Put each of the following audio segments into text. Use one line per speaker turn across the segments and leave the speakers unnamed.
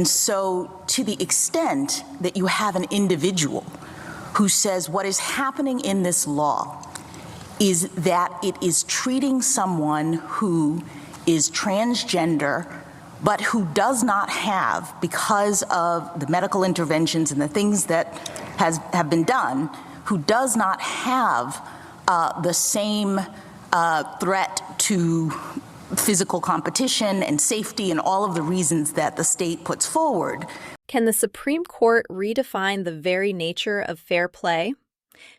And so to the extent that you have an individual who says what is happening in this law is that it is treating someone who is transgender but who does not have, because of the medical interventions and the things that have been done, who does not have the same threat to physical competition and safety and all of the reasons that the state puts forward.
Can the Supreme Court redefine the very nature of fair play?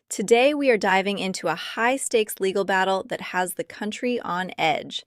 Today, we are diving into a high-stakes legal battle that has the country on edge.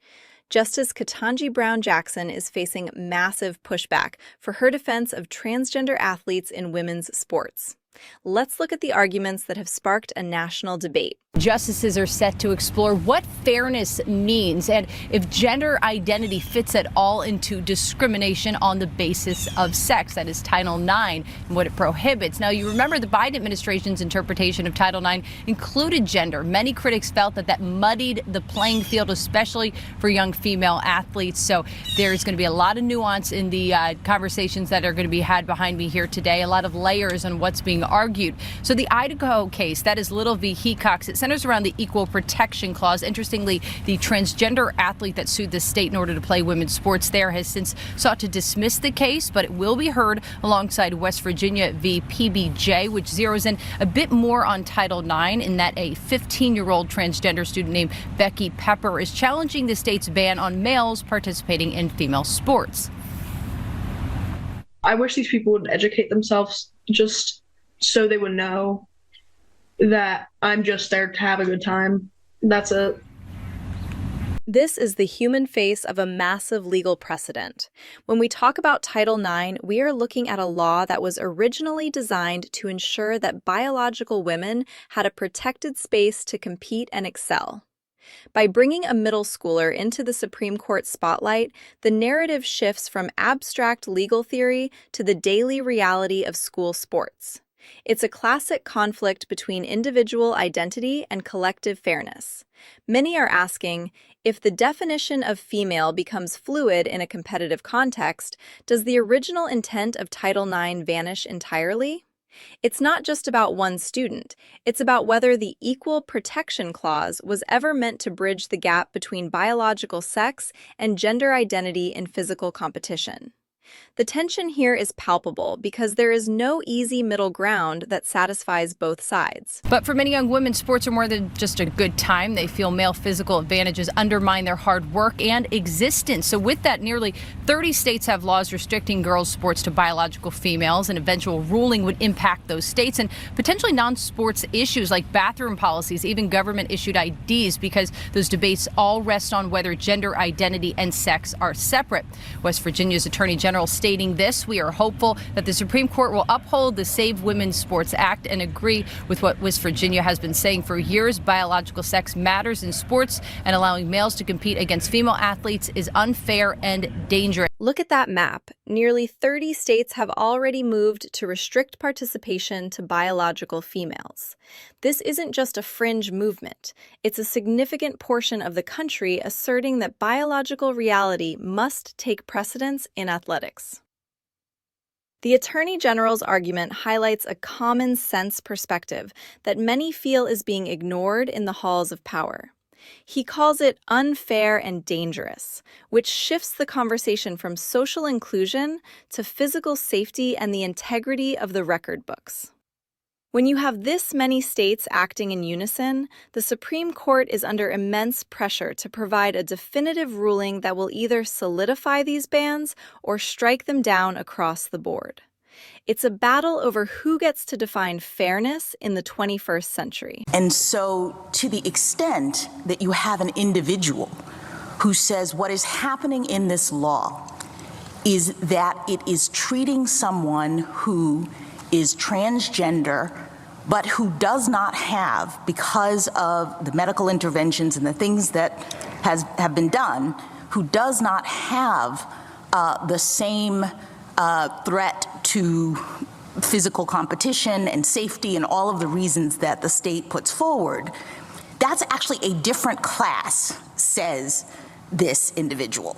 Justice Ketanji Brown Jackson is facing massive pushback for her defense of transgender athletes in women's sports. Let's look at the arguments that have sparked a national debate.
Justices are set to explore what fairness means and if gender identity fits at all into discrimination on the basis of sex. That is Title IX and what it prohibits. Now, you remember the Biden administration's interpretation of Title IX included gender. Many critics felt that muddied the playing field, especially for young female athletes. So there's going to be a lot of nuance in the conversations that are going to be had behind me here today, a lot of layers on what's being argued. So the Idaho case, that is Little v. Hecox, it centers around the Equal Protection Clause. Interestingly, the transgender athlete that sued the state in order to play women's sports there has since sought to dismiss the case, but it will be heard alongside West Virginia v. PBJ, which zeroes in a bit more on Title IX in that a 15-year-old transgender student named Becky Pepper is challenging the state's ban on males participating in female sports.
I wish these people would educate themselves just so they would know that I'm just there to have a good time. That's it.
This is the human face of a massive legal precedent. When we talk about Title IX, we are looking at a law that was originally designed to ensure that biological women had a protected space to compete and excel. By bringing a middle schooler into the Supreme Court spotlight, the narrative shifts from abstract legal theory to the daily reality of school sports. It's a classic conflict between individual identity and collective fairness. Many are asking, if the definition of female becomes fluid in a competitive context, does the original intent of Title IX vanish entirely? It's not just about one student. It's about whether the Equal Protection Clause was ever meant to bridge the gap between biological sex and gender identity in physical competition. The tension here is palpable because there is no easy middle ground that satisfies both sides.
But for many young women, sports are more than just a good time. They feel male physical advantages undermine their hard work and existence. So with that, nearly 30 states have laws restricting girls' sports to biological females. An eventual ruling would impact those states and potentially non-sports issues like bathroom policies, even government-issued IDs, because those debates all rest on whether gender identity and sex are separate. West Virginia's Attorney General stating this: "We are hopeful that the Supreme Court will uphold the Save Women's Sports Act and agree with what West Virginia has been saying for years. Biological sex matters in sports, and allowing males to compete against female athletes is unfair and dangerous."
Look at that map. Nearly 30 states have already moved to restrict participation to biological females. This isn't just a fringe movement. It's a significant portion of the country asserting that biological reality must take precedence in athletics. The Attorney General's argument highlights a common sense perspective that many feel is being ignored in the halls of power. He calls it unfair and dangerous, which shifts the conversation from social inclusion to physical safety and the integrity of the record books. When you have this many states acting in unison, the Supreme Court is under immense pressure to provide a definitive ruling that will either solidify these bans or strike them down across the board. It's a battle over who gets to define fairness in the 21st century.
And so to the extent that you have an individual who says what is happening in this law is that it is treating someone who is transgender but who does not have, because of the medical interventions and the things that have been done, who does not have the same threat to physical competition and safety and all of the reasons that the state puts forward, that's actually a different class, says this individual.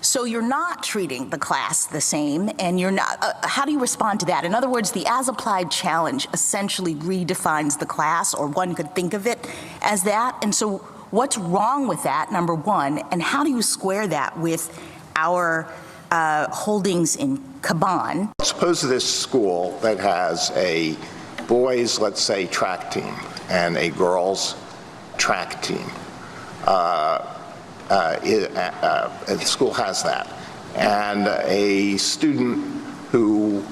So you're not treating the class the same, and you're not, how do you respond to that? In other words, the as-applied challenge essentially redefines the class, or one could think of it as that. And so what's wrong with that, number one, and how do you square that with our holdings in Caban?
Suppose this school that has a boys, let's say, track team and a girls track team. The school has that. And a student who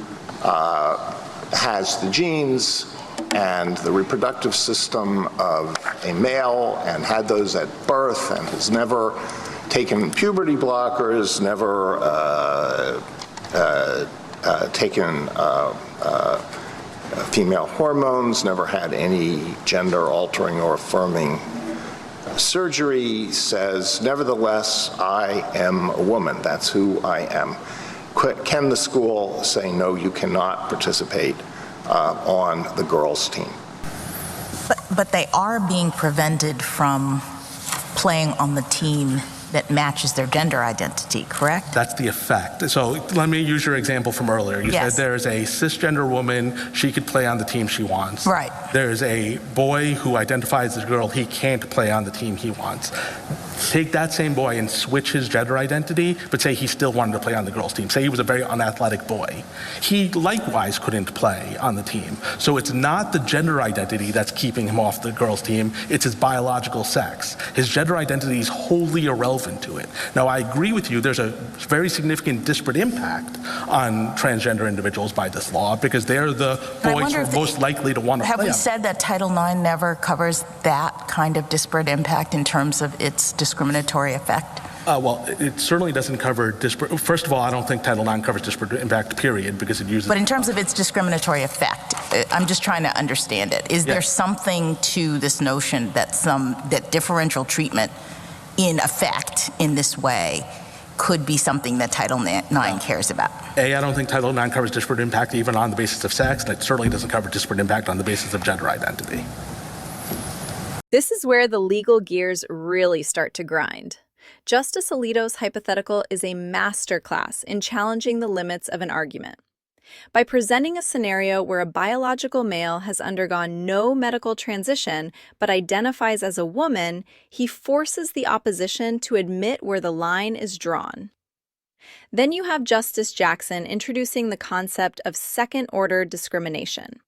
has the genes and the reproductive system of a male and had those at birth and has never taken puberty blockers, never taken female hormones, never had any gender-altering or affirming surgery, says, nevertheless, I am a woman. That's who I am. Can the school say, no, you cannot participate on the girls' team?
But they are being prevented from playing on the team that matches their gender identity, correct?
That's the effect. So let me use your example from earlier. You said there's a cisgender woman, she could play on the team she wants.
Right.
There's a boy who identifies as a girl, he can't play on the team he wants. Take that same boy and switch his gender identity, but say he still wanted to play on the girls' team. Say he was a very unathletic boy. He likewise couldn't play on the team. So it's not the gender identity that's keeping him off the girls' team, it's his biological sex. His gender identity is wholly irrelevant to it. Now, I agree with you, there's a very significant disparate impact on transgender individuals by this law, because they're the boys who are most likely to want to play on.
Have we said that Title IX never covers that kind of disparate impact in terms of its discriminatory effect?
Well, it certainly doesn't cover disparate. First of all, I don't think Title IX covers disparate impact, period, because it uses.
But in terms of its discriminatory effect, I'm just trying to understand it. Is there something to this notion that that differential treatment in effect in this way could be something that Title IX cares about?
I don't think Title IX covers disparate impact even on the basis of sex, and it certainly doesn't cover disparate impact on the basis of gender identity.
This is where the legal gears really start to grind. Justice Alito's hypothetical is a masterclass in challenging the limits of an argument. By presenting a scenario where a biological male has undergone no medical transition but identifies as a woman, he forces the opposition to admit where the line is drawn. Then you have Justice Jackson introducing the concept of second-order discrimination.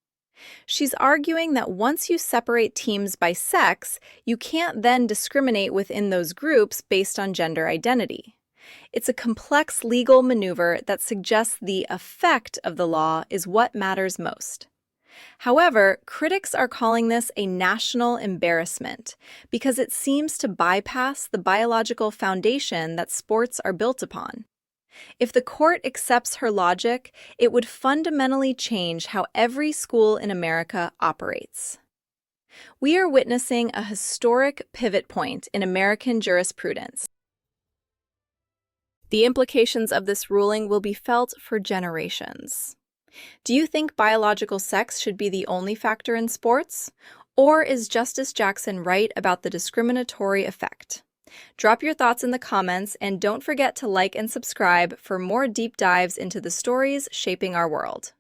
She's arguing that once you separate teams by sex, you can't then discriminate within those groups based on gender identity. It's a complex legal maneuver that suggests the effect of the law is what matters most. However, critics are calling this a national embarrassment because it seems to bypass the biological foundation that sports are built upon. If the court accepts her logic, it would fundamentally change how every school in America operates. We are witnessing a historic pivot point in American jurisprudence. The implications of this ruling will be felt for generations. Do you think biological sex should be the only factor in sports? Or is Justice Jackson right about the discriminatory effect? Drop your thoughts in the comments, and don't forget to like and subscribe for more deep dives into the stories shaping our world.